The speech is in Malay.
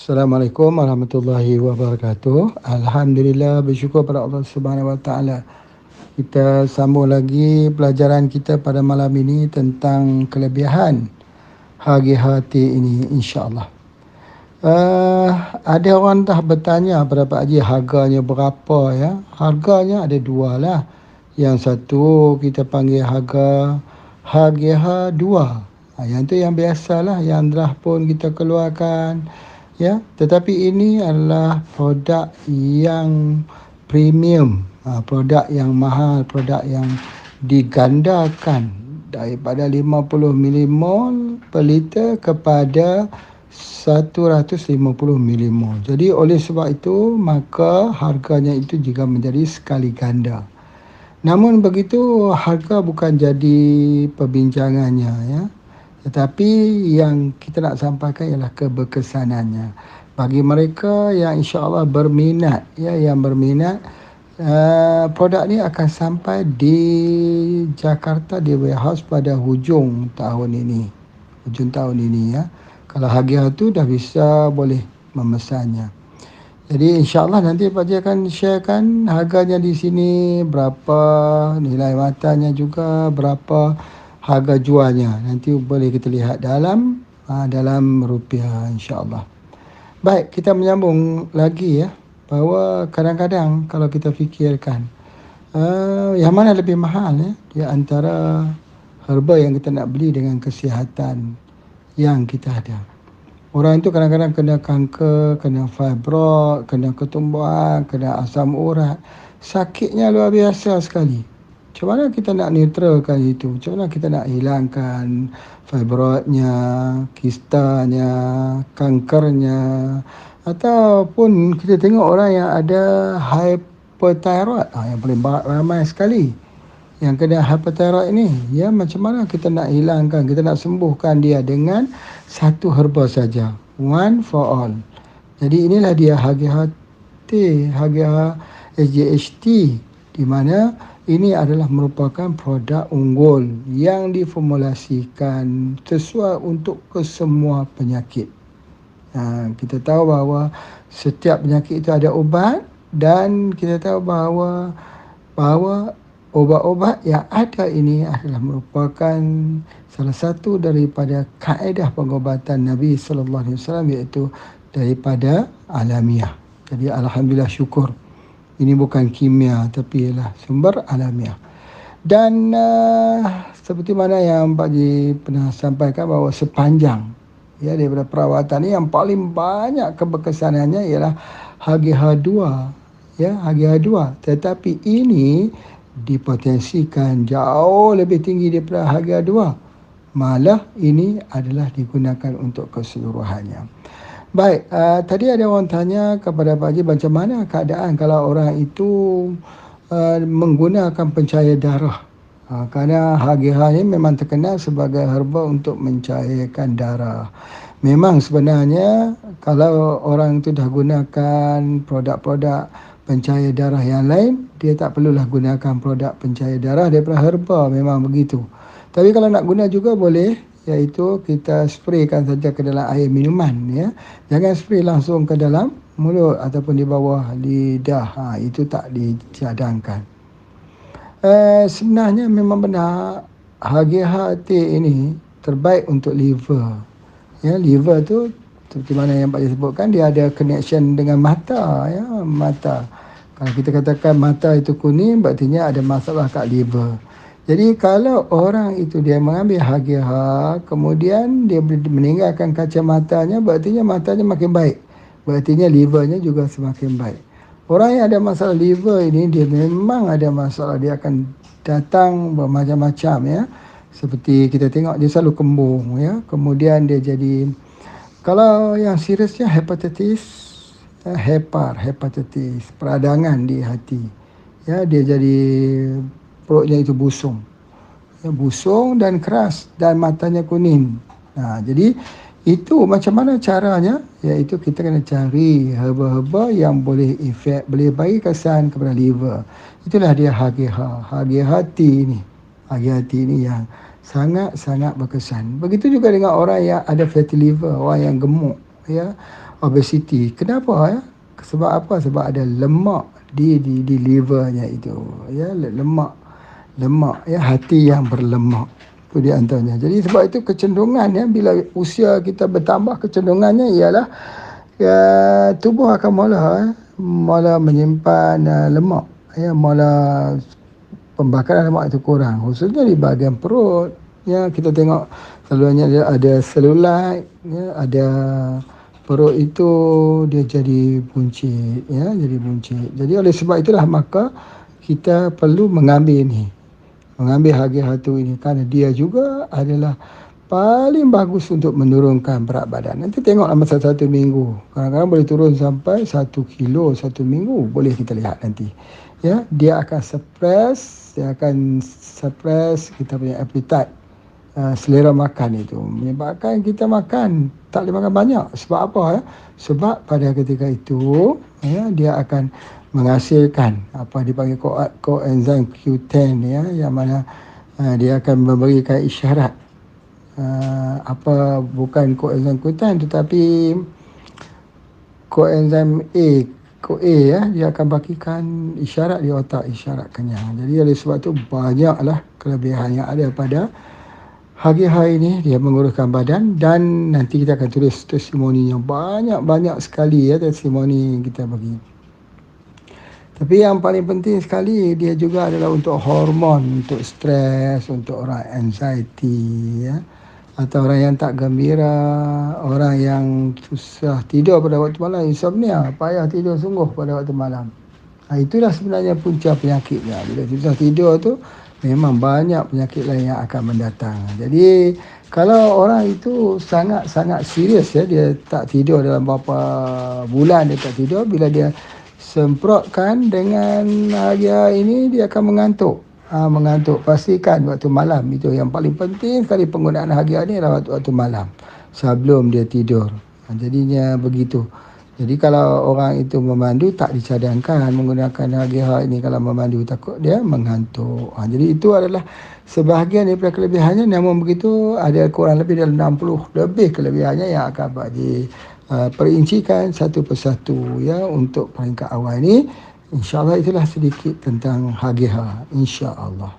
Assalamualaikum warahmatullahi wabarakatuh. Alhamdulillah, bersyukur pada Allah Subhanahu Wa Taala. Kita sambung lagi pelajaran kita pada malam ini tentang kelebihan HGHT ini, insya-Allah. Ada orang dah bertanya pada Pak Haji harganya berapa ya. Harganya ada dua lah. Yang satu kita panggil harga HGH 2. Yang tu yang biasalah, yang dah pun kita keluarkan ya. Tetapi ini adalah produk yang premium, produk yang mahal, produk yang digandakan daripada 50 milimol per liter kepada 150 milimol. Jadi oleh sebab itu maka harganya itu juga menjadi sekali ganda. Namun begitu harga bukan jadi perbincangannya ya. Tetapi yang kita nak sampaikan ialah keberkesanannya. Bagi mereka yang insya-Allah berminat ya, yang berminat produk ni akan sampai di Jakarta di warehouse pada hujung tahun ini. Hujung tahun ini ya. Kalau harga tu dah bisa boleh memesannya. Jadi insya-Allah nanti Pak Haji akan sharekan harganya di sini, berapa nilai matanya juga, berapa harga jualnya. Nanti boleh kita lihat dalam rupiah insya-Allah. Baik, kita menyambung lagi ya, bahawa kadang-kadang kalau kita fikirkan yang mana lebih mahal ya, di antara herba yang kita nak beli dengan kesihatan yang kita ada. Orang itu kadang-kadang kena kanker, kena fibroid, kena ketumbuhan, kena asam urat. Sakitnya luar biasa sekali. Macam mana kita nak neutralkan itu? Macam mana kita nak hilangkan fibroidnya, kistanya, kankernya. Ataupun kita tengok orang yang ada hyperthyroid. Yang paling ramai sekali yang kena hyperthyroid ini, ya, macam mana kita nak hilangkan, kita nak sembuhkan dia dengan satu herba saja, one for all. Jadi inilah dia HGHT, HGH SGHT, di mana ini adalah merupakan produk unggul yang diformulasikan sesuai untuk kesemua penyakit. Kita tahu bahawa setiap penyakit itu ada ubat, dan kita tahu bahawa ubat-ubat yang ada ini adalah merupakan salah satu daripada kaedah pengobatan Nabi sallallahu alaihi wasallam, iaitu daripada alamiah. Jadi alhamdulillah, syukur. Ini bukan kimia tapi ialah sumber alamiah. Dan seperti mana yang Pak Haji pernah sampaikan bahawa sepanjang ya daripada perawatan ini yang paling banyak keberkesanannya ialah HGH2 ya, HGH2. Tetapi ini dipotensikan jauh lebih tinggi daripada harga 2. Malah ini adalah digunakan untuk keseluruhannya. Baik, tadi ada orang tanya kepada Pak Haji macam mana keadaan kalau orang itu menggunakan pencair darah. Kerana HGH ini memang terkenal sebagai herba untuk mencairkan darah. Memang sebenarnya kalau orang itu dah gunakan produk-produk pencair darah yang lain, dia tak perlulah gunakan produk pencair darah daripada herba, memang begitu. Tapi kalau nak guna juga boleh, iaitu kita spraykan saja ke dalam air minuman ya. Jangan spray langsung ke dalam mulut ataupun di bawah lidah. Itu tak dicadangkan. Sebenarnya memang benar HGHT ini terbaik untuk liver. Ya, liver tu seperti mana yang Pak Haji sebutkan, dia ada connection dengan mata ya, mata. Kalau kita katakan mata itu kuning, berartinya ada masalah kat liver. Jadi kalau orang itu dia mengambil HGH, kemudian dia meninggalkan kacamatanya, berartinya matanya makin baik. Berartinya livernya juga semakin baik. Orang yang ada masalah liver ini, dia memang ada masalah, dia akan datang bermacam-macam ya. Seperti kita tengok dia selalu kembung ya. Kemudian dia jadi, kalau yang seriusnya hepatitis, hepatitis, peradangan di hati. Ya, dia jadi perutnya itu busung. Ya, busung dan keras dan matanya kuning. Jadi itu macam mana caranya? Iaitu kita kena cari herba-herba yang boleh efek, boleh bagi kesan kepada liver. Itulah dia HGHT ini. HGHT ini yang sangat-sangat berkesan. Begitu juga dengan orang yang ada fatty liver, orang yang gemuk ya. obesity. Kenapa ya? Sebab apa? Sebab ada lemak di livernya itu. Ya, lemak ya, hati yang berlemak. Itu di antaranya. Jadi sebab itu kecenderungan ya, bila usia kita bertambah, kecenderungannya ialah ya, tubuh akan mula menyimpan lemak, ya, mula pembakaran lemak itu kurang, khususnya di bahagian perut. Ya, kita tengok selalunya dia ada selulit, ya, ada perut itu dia jadi buncit, ya, jadi buncit. Jadi oleh sebab itulah maka kita perlu mengambil hati-hati ini, kerana dia juga adalah paling bagus untuk menurunkan berat badan. Nanti tengoklah masa 1 minggu. Kadang-kadang boleh turun sampai 1 kilo 1 minggu. Boleh kita lihat nanti. Ya, dia akan suppress kita punya appetite. Selera makan itu. Menyebabkan kita makan tak boleh makan banyak. Sebab apa ya? Sebab pada ketika itu ya, dia akan menghasilkan apa dipanggil coenzyme Q10 ya, yang mana dia akan memberikan isyarat apa bukan coenzyme Q10 tetapi coenzyme A ya, dia akan bagikan isyarat di otak, isyarat kenyang. Jadi oleh sebab itu banyaklah kelebihan yang ada pada hari-hari ini. Dia menguruskan badan, dan nanti kita akan tulis testimoni yang banyak sekali ya, testimoni yang kita bagi. Tapi yang paling penting sekali, dia juga adalah untuk hormon, untuk stres, untuk orang anxiety ya, atau orang yang tak gembira, orang yang susah tidur pada waktu malam, insomnia, payah tidur sungguh pada waktu malam. Itulah sebenarnya punca penyakitnya. Bila susah tidur tu, memang banyak penyakit lain yang akan mendatang. Jadi kalau orang itu sangat serius ya, dia tak tidur dalam beberapa bulan, dia tak tidur, bila dia semprotkan dengan hari ini, dia akan mengantuk. Mengantuk. Pastikan waktu malam itu yang paling penting sekali, penggunaan hadiah ni adalah waktu malam sebelum dia tidur. Jadinya begitu. Jadi kalau orang itu memandu, tak dicadangkan menggunakan hadiah ini kalau memandu, takut dia mengantuk. Jadi itu adalah sebahagian daripada kelebihannya. Namun begitu, ada kurang lebih dalam 60 lebih kelebihannya yang akan perincikan satu persatu ya untuk peringkat awal ini. InsyaAllah itulah sedikit tentang HGH, insyaAllah.